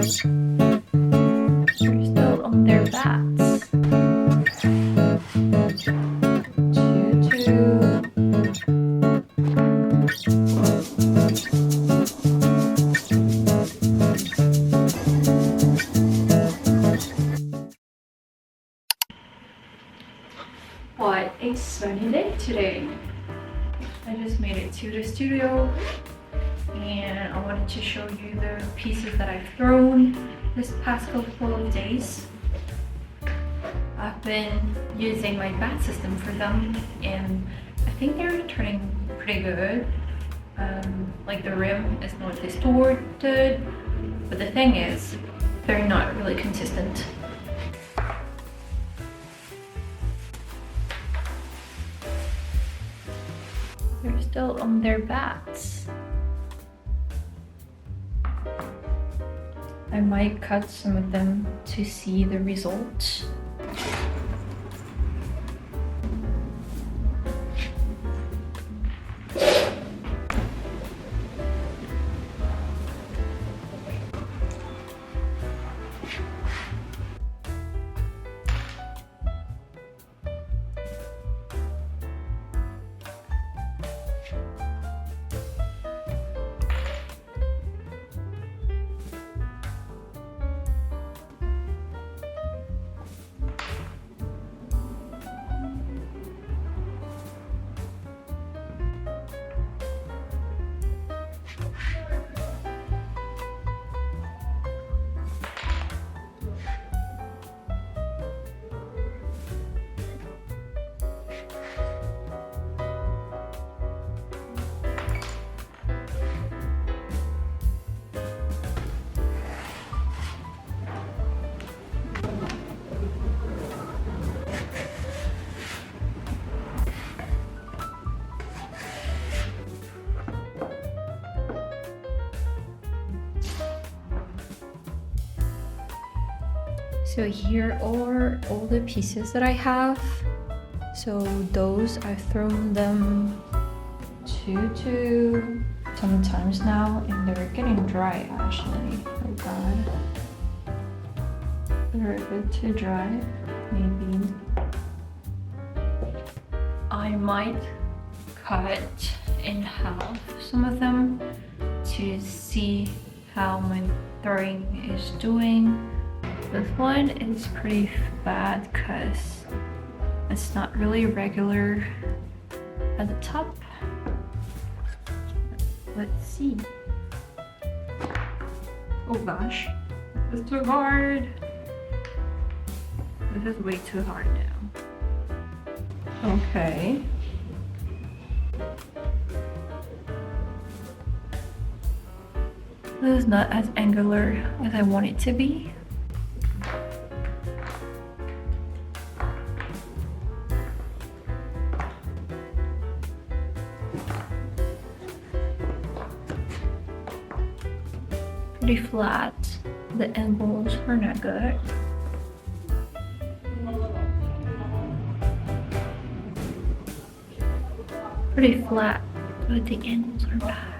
They're still on their bats. 2-2. What a sunny day today. I just made it to the studio and I wanted to show you the pieces that I've thrown this past couple of days. I've been using my bat system for them and I think they're turning pretty good. Like the rim is not distorted, but the thing is, they're not really consistent. They're still on their bats. I might cut some of them to see the results. So here are all the pieces that I have. So those I've thrown them 2 sometimes now, and they're getting dry actually. Oh god. They're a bit too dry, maybe. I might cut in half some of them to see how my throwing is doing. This one is pretty bad because it's not really regular at the top. Let's see. Oh gosh, this is too hard. This is way too hard now. Okay. This is not as angular as I want it to be. Pretty flat. The angles are not good. Pretty flat, but the angles are bad.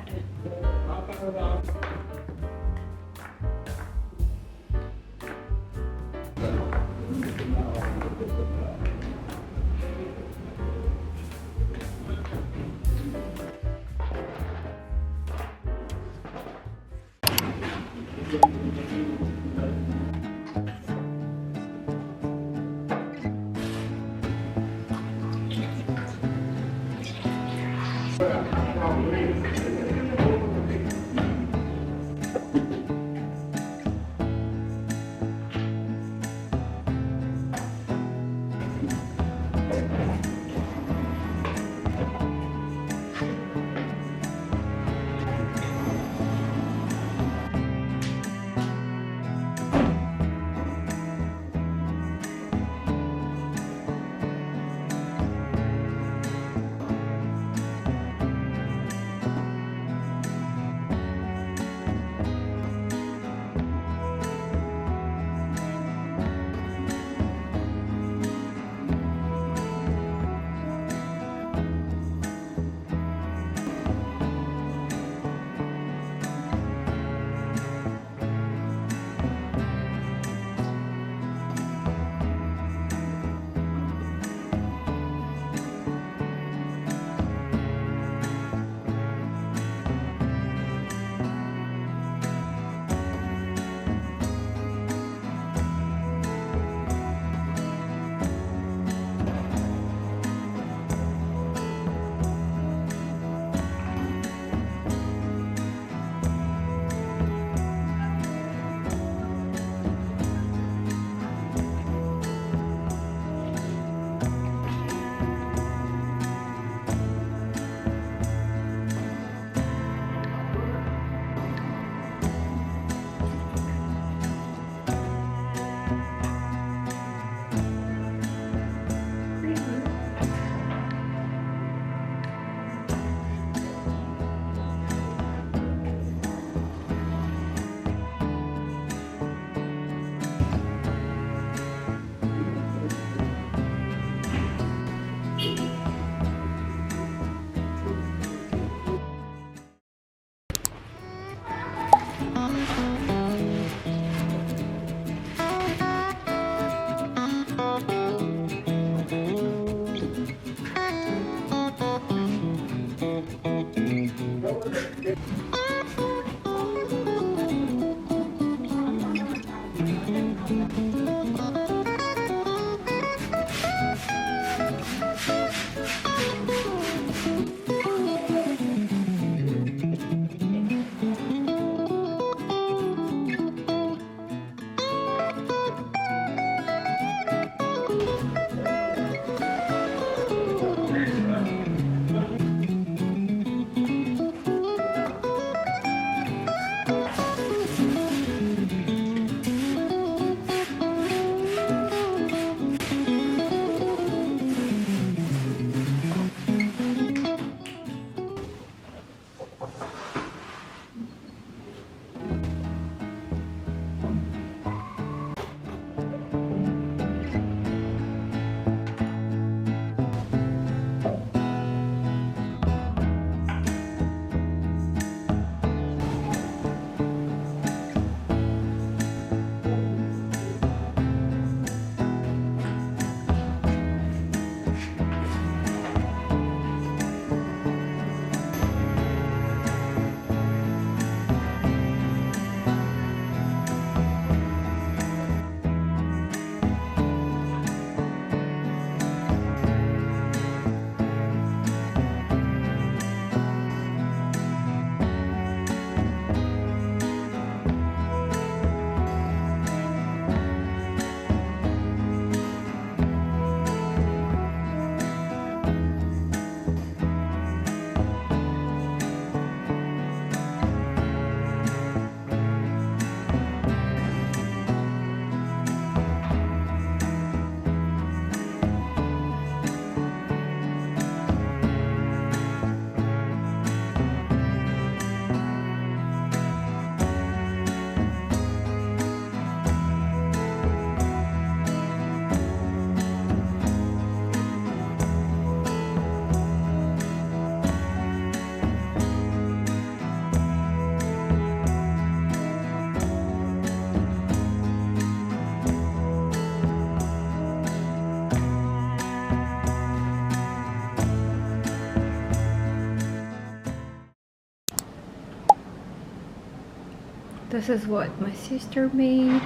This is what my sister made.